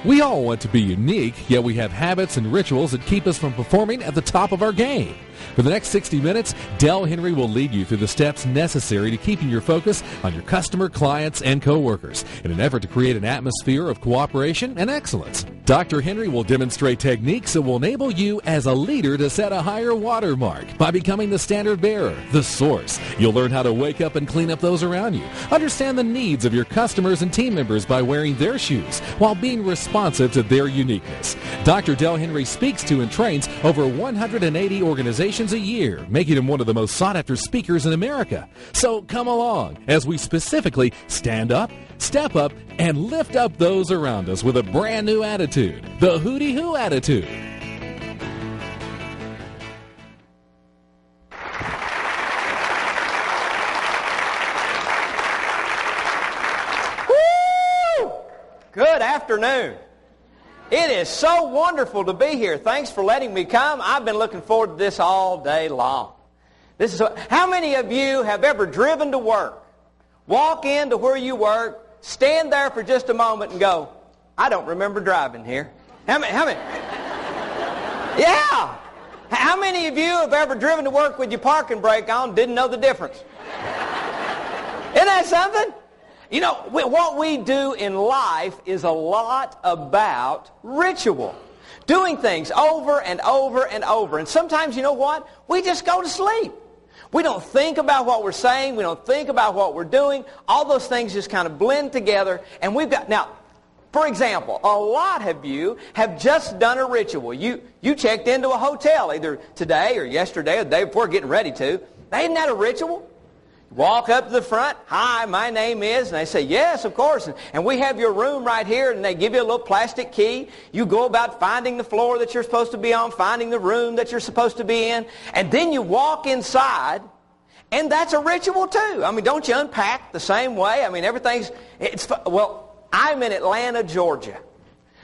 We all want to be unique, yet we have habits and rituals that keep us from performing at the top of our game. For the next 60 minutes, Del Henry will lead you through the steps necessary to keeping your focus on your customer, clients, and coworkers in an effort to create an atmosphere of cooperation and excellence. Dr. Henry will demonstrate techniques that will enable you as a leader to set a higher watermark by becoming the standard bearer, the source. You'll learn how to wake up and clean up those around you. Understand the needs of your customers and team members by wearing their shoes while being responsive to their uniqueness. Dr. Del Henry speaks to and trains over 180 organizations a year, making him one of the most sought-after speakers in America. So come along as we specifically stand up, step up, and lift up those around us with a brand new attitude, the Hootie Hoo attitude. Woo! Good afternoon. It is so wonderful to be here. Thanks for letting me come. I've been looking forward to this all day long. How many of you have ever driven to work, walk into where you work, stand there for just a moment and go, I don't remember driving here? How many? Yeah. How many of you have ever driven to work with your parking brake on, didn't know the difference? Isn't that something? You know, what we do in life is a lot about ritual. Doing things over and over and over. And sometimes, you know what? We just go to sleep. We don't think about what we're saying. We don't think about what we're doing. All those things just kind of blend together. And we've got, now, for example, a lot of you have just done a ritual. You checked into a hotel either today or yesterday or the day before getting ready to. Isn't that a ritual? Walk up to the front. Hi, my name is. And they say, yes, of course. And we have your room right here. And they give you a little plastic key. You go about finding the floor that you're supposed to be on, finding the room that you're supposed to be in. And then you walk inside. And that's a ritual too. I mean, don't you unpack the same way? I mean, well, I'm in Atlanta, Georgia,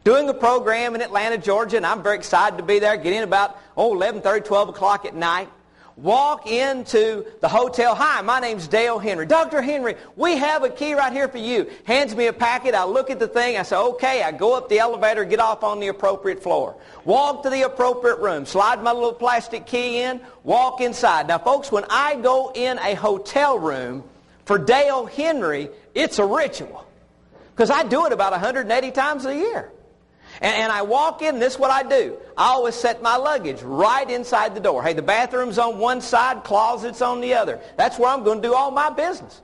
doing a program in Atlanta, Georgia. And I'm very excited to be there. Get in about, 11:30, 12 o'clock at night. Walk into the hotel. Hi, my name's Dale Henry. Dr. Henry, we have a key right here for you. Hands me a packet. I look at the thing. I say, okay. I go up the elevator, get off on the appropriate floor. Walk to the appropriate room. Slide my little plastic key in. Walk inside. Now, folks, when I go in a hotel room for Dale Henry, it's a ritual. Because I do it about 180 times a year. And I walk in, and this is what I do. I always set my luggage right inside the door. Hey, the bathroom's on one side, closet's on the other. That's where I'm going to do all my business.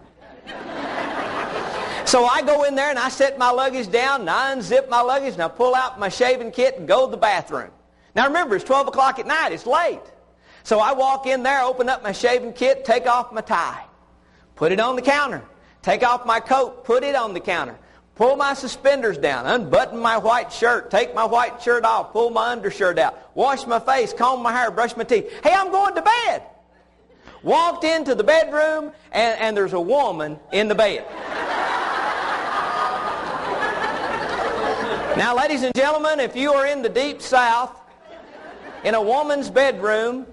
So I go in there, and I set my luggage down, and I unzip my luggage, and I pull out my shaving kit and go to the bathroom. Now remember, it's 12 o'clock at night. It's late. So I walk in there, open up my shaving kit, take off my tie, put it on the counter. Take off my coat, put it on the counter. Pull my suspenders down, unbutton my white shirt, take my white shirt off, pull my undershirt out, wash my face, comb my hair, brush my teeth. Hey, I'm going to bed. Walked into the bedroom, and there's a woman in the bed. Now, ladies and gentlemen, if you are in the Deep South, in a woman's bedroom,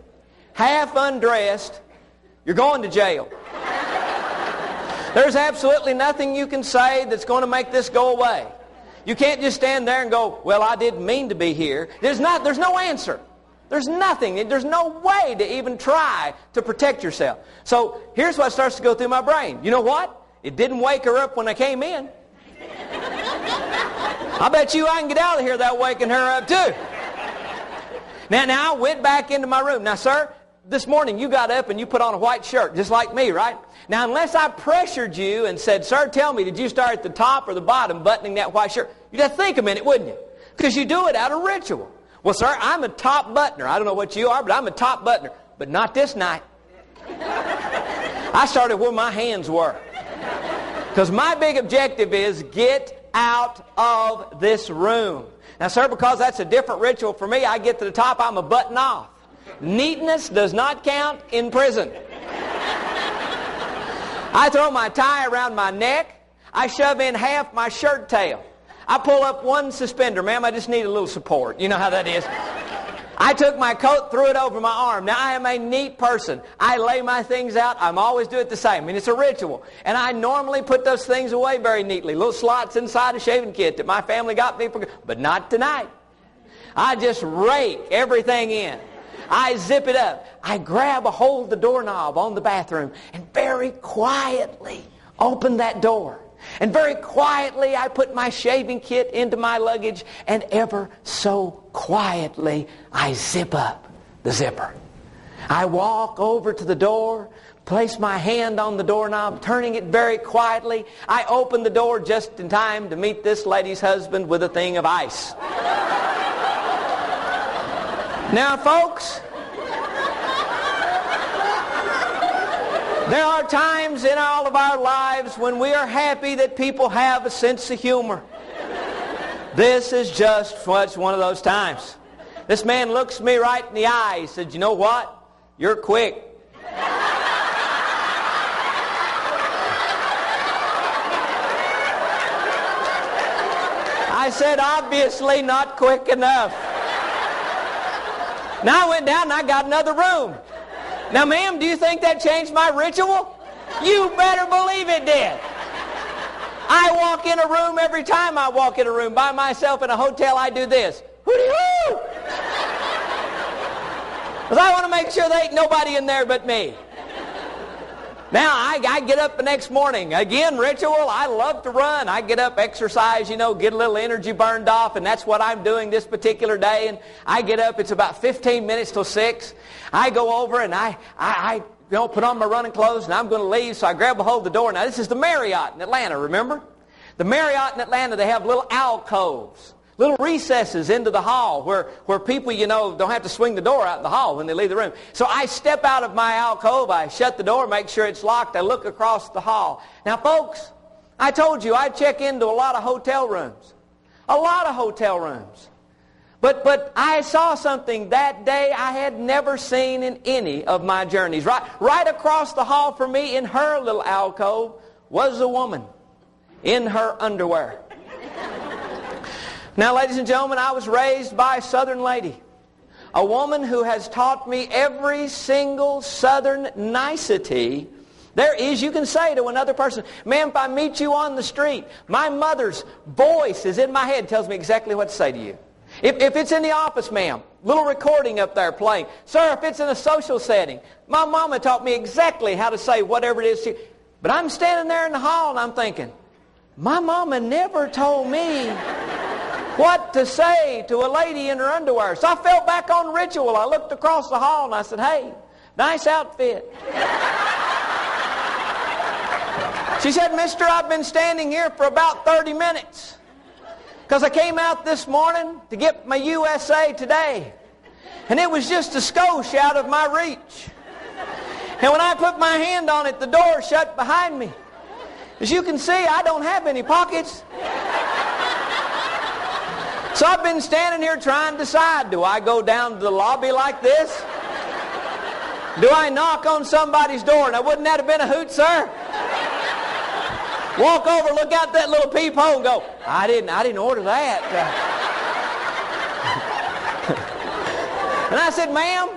half undressed, you're going to jail. There's absolutely nothing you can say that's going to make this go away. You can't just stand there and go, well, I didn't mean to be here. There's no answer. There's nothing. There's no way to even try to protect yourself. So here's what starts to go through my brain. You know what? It didn't wake her up when I came in. I bet you I can get out of here without waking her up too. Now I went back into my room. Now, sir, this morning you got up and you put on a white shirt, just like me, right? Now, unless I pressured you and said, sir, tell me, did you start at the top or the bottom buttoning that white shirt? You'd have to think a minute, wouldn't you? Because you do it out of ritual. Well, sir, I'm a top buttoner. I don't know what you are, but I'm a top buttoner. But not this night. I started where my hands were. Because my big objective is get out of this room. Now, sir, because that's a different ritual for me, I get to the top, I'm a button off. Neatness does not count in prison. I throw my tie around my neck. I shove in half my shirt tail. I pull up one suspender. Ma'am, I just need a little support. You know how that is. I took my coat, threw it over my arm. Now, I am a neat person. I lay my things out. I'm always do it the same. I mean, it's a ritual. And I normally put those things away very neatly. Little slots inside a shaving kit that my family got me for, but not tonight. I just rake everything in. I zip it up. I grab a hold of the doorknob on the bathroom and very quietly open that door. And very quietly I put my shaving kit into my luggage, and ever so quietly I zip up the zipper. I walk over to the door, place my hand on the doorknob, turning it very quietly. I open the door just in time to meet this lady's husband with a thing of ice. Now, folks, there are times in all of our lives when we are happy that people have a sense of humor. This is just one of those times. This man looks me right in the eye. He said, "You know what? You're quick." I said, "Obviously not quick enough." Now I went down and I got another room. Now, ma'am, do you think that changed my ritual? You better believe it did. I walk in a room every time I walk in a room by myself in a hotel. I do this. Hooty-hoo! Because I want to make sure there ain't nobody in there but me. Now, I get up the next morning. Again, ritual, I love to run. I get up, exercise, get a little energy burned off, and that's what I'm doing this particular day. And I get up, it's about 15 minutes till 6. I go over and I put on my running clothes, and I'm going to leave, so I grab a hold of the door. Now, this is the Marriott in Atlanta, remember? The Marriott in Atlanta, they have little alcoves, little recesses into the hall where people, don't have to swing the door out in the hall when they leave the room. So I step out of my alcove, I shut the door, make sure it's locked, I look across the hall. Now, folks, I told you I check into a lot of hotel rooms. A lot of hotel rooms. But I saw something that day I had never seen in any of my journeys. Right across the hall from me in her little alcove was a woman in her underwear. Now, ladies and gentlemen, I was raised by a Southern lady. A woman who has taught me every single Southern nicety there is you can say to another person. Ma'am, if I meet you on the street, my mother's voice is in my head, tells me exactly what to say to you. If it's in the office, ma'am, little recording up there playing. Sir, if it's in a social setting, my mama taught me exactly how to say whatever it is. But I'm standing there in the hall and I'm thinking, my mama never told me what to say to a lady in her underwear. So I fell back on ritual. I looked across the hall and I said, hey, nice outfit. She said, mister, I've been standing here for about 30 minutes because I came out this morning to get my USA Today. And it was just a skosh out of my reach. And when I put my hand on it, the door shut behind me. As you can see, I don't have any pockets. So I've been standing here trying to decide, do I go down to the lobby like this? Do I knock on somebody's door? Now, wouldn't that have been a hoot, sir? Walk over, look out that little peephole and go, I didn't order that. And I said, ma'am,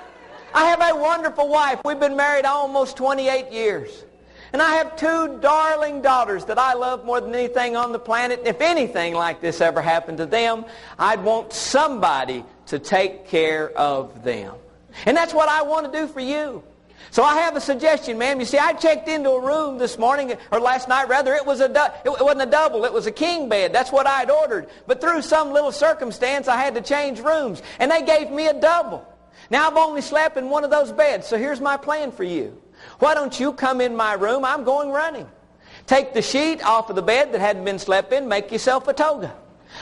I have a wonderful wife. We've been married almost 28 years. And I have 2 darling daughters that I love more than anything on the planet. If anything like this ever happened to them, I'd want somebody to take care of them. And that's what I want to do for you. So I have a suggestion, ma'am. You see, I checked into a room this morning, or last night rather. It wasn't a double. It was a king bed. That's what I'd ordered. But through some little circumstance, I had to change rooms. And they gave me a double. Now, I've only slept in one of those beds. So here's my plan for you. Why don't you come in my room? I'm going running. Take the sheet off of the bed that hadn't been slept in. Make yourself a toga.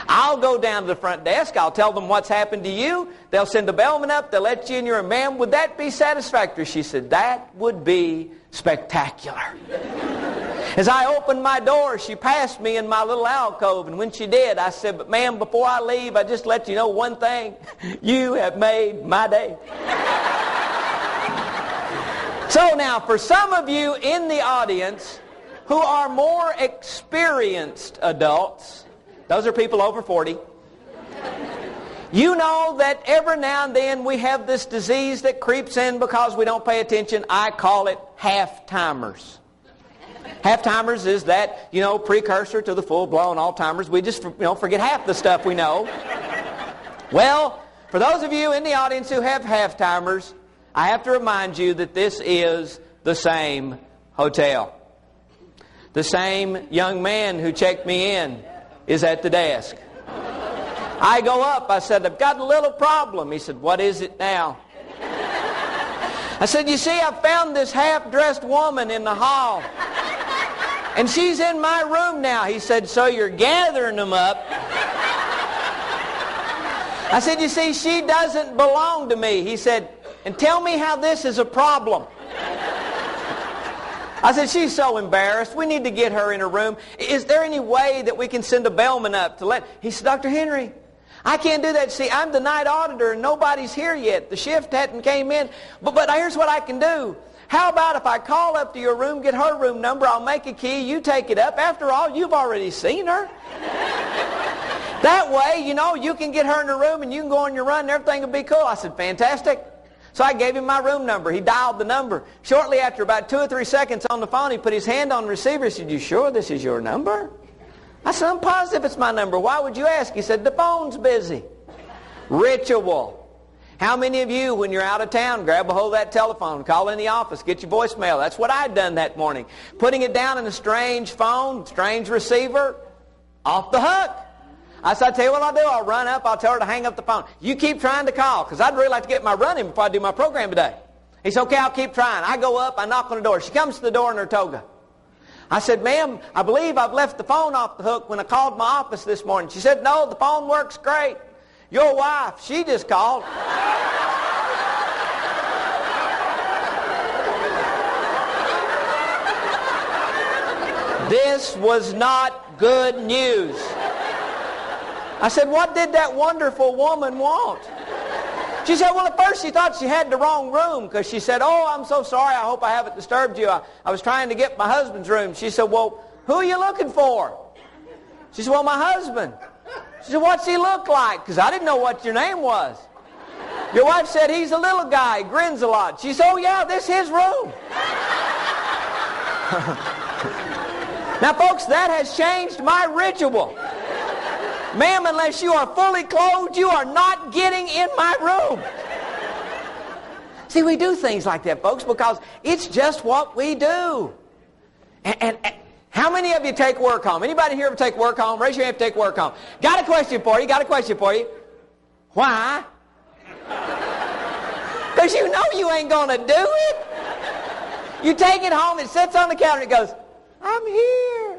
I'll go down to the front desk. I'll tell them what's happened to you. They'll send a bellman up. They'll let you in your room. Ma'am, would that be satisfactory? She said, that would be spectacular. As I opened my door, she passed me in my little alcove. And when she did, I said, but ma'am, before I leave, I just let you know one thing. You have made my day. So now, for some of you in the audience who are more experienced adults, those are people over 40. You know that every now and then we have this disease that creeps in because we don't pay attention. I call it half-timers. Half-timers is that, precursor to the full-blown Alzheimer's. We just, forget half the stuff we know. Well, for those of you in the audience who have half-timers, I have to remind you that this is the same hotel. The same young man who checked me in is at the desk. I go up. I said, I've got a little problem. He said, what is it now? I said, you see, I found this half-dressed woman in the hall. And she's in my room now. He said, so you're gathering them up? I said, you see, she doesn't belong to me. He said, and tell me how this is a problem. I said, she's so embarrassed. We need to get her in her room. Is there any way that we can send a bellman up to let... He said, Dr. Henry, I can't do that. See, I'm the night auditor and nobody's here yet. The shift hadn't came in. But here's what I can do. How about if I call up to your room, get her room number, I'll make a key, you take it up. After all, you've already seen her. That way, you can get her in her room and you can go on your run and everything will be cool. I said, fantastic. So I gave him my room number. He dialed the number. Shortly after about 2 or 3 seconds on the phone, he put his hand on the receiver. He said, you sure this is your number? I said, I'm positive it's my number. Why would you ask? He said, the phone's busy. Ritual. How many of you, when you're out of town, grab a hold of that telephone, call in the office, get your voicemail? That's what I'd done that morning. Putting it down in a strange phone, strange receiver, off the hook. I said, I'll tell you what I'll do. I'll run up. I'll tell her to hang up the phone. You keep trying to call, because I'd really like to get my run in before I do my program today. He said, okay, I'll keep trying. I go up. I knock on the door. She comes to the door in her toga. I said, ma'am, I believe I've left the phone off the hook when I called my office this morning. She said, no, the phone works great. Your wife, she just called. This was not good news. I said, what did that wonderful woman want? She said, well, at first she thought she had the wrong room because she said, oh, I'm so sorry. I hope I haven't disturbed you. I was trying to get my husband's room. She said, well, who are you looking for? She said, well, my husband. She said, what's he look like? Because I didn't know what your name was. Your wife said, he's a little guy. He grins a lot. She said, oh, yeah, this is his room. Now, folks, that has changed my ritual. Ma'am, unless you are fully clothed, you are not getting in my room. See, we do things like that, folks, because it's just what we do. And how many of you take work home? Anybody here ever take work home? Raise your hand if you take work home. Got a question for you. Why? Because you know you ain't going to do it. You take it home, it sits on the counter, and it goes, I'm here.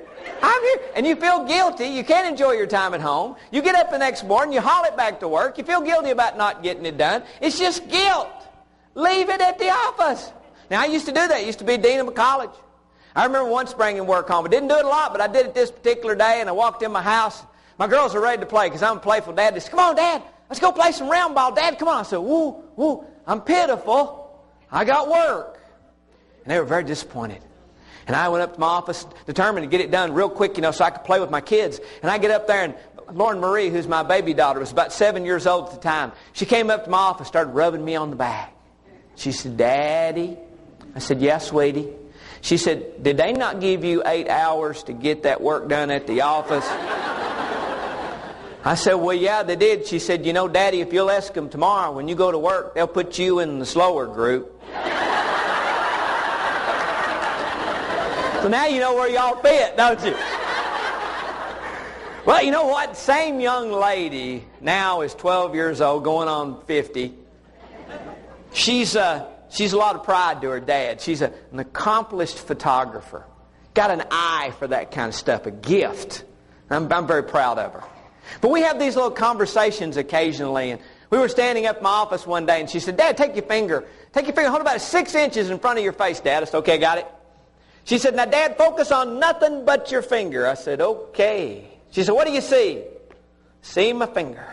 And you feel guilty. You can't enjoy your time at home. You get up the next morning, you haul it back to work. You feel guilty about not getting it done. It's just guilt. Leave it at the office. Now, I used to do that. I used to be dean of a college. I remember once bringing work home. I didn't do it a lot, but I did it this particular day, and I walked in my house. My girls are ready to play because I'm a playful dad. They said, come on, Dad, let's go play some round ball. Dad, come on. I said, woo, I'm pitiful. I got work. And they were very disappointed. And I went up to my office determined to get it done real quick, so I could play with my kids. And I get up there, and Lauren Marie, who's my baby daughter, was about 7 years old at the time. She came up to my office, started rubbing me on the back. She said, Daddy. I said, yeah, sweetie. She said, did they not give you 8 hours to get that work done at the office? I said, well, yeah, they did. She said, Daddy, if you'll ask them tomorrow when you go to work, they'll put you in the slower group. So now you know where y'all fit, don't you? Well, you know what? Same young lady now is 12 years old, going on 50. She's a lot of pride to her dad. She's an accomplished photographer. Got an eye for that kind of stuff, a gift. I'm very proud of her. But we have these little conversations occasionally, and we were standing up in my office one day, and she said, Dad, take your finger, hold about 6 inches in front of your face, Dad. I said, okay, got it. She said, now, Dad, focus on nothing but your finger. I said, okay. She said, what do you see? See my finger.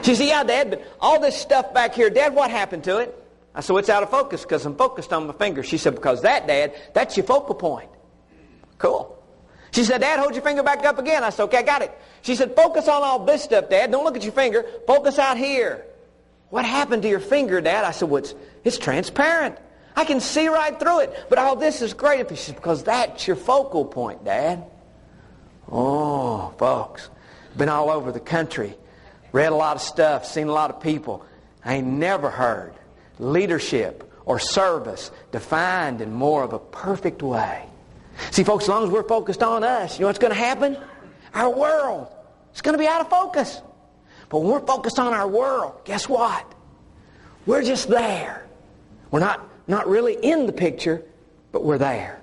She said, yeah, Dad, but all this stuff back here, Dad, what happened to it? I said, well, it's out of focus because I'm focused on my finger. She said, because that, Dad, that's your focal point. Cool. She said, Dad, hold your finger back up again. I said, okay, I got it. She said, focus on all this stuff, Dad. Don't look at your finger. Focus out here. What happened to your finger, Dad? I said, well, it's transparent. I can see right through it. But all this is great. She said, because that's your focal point, Dad. Oh, folks, been all over the country, read a lot of stuff, seen a lot of people. I ain't never heard leadership or service defined in more of a perfect way. See, folks, as long as we're focused on us, you know what's going to happen? Our world is going to be out of focus. But when we're focused on our world, guess what? We're just there. We're not really in the picture, but we're there.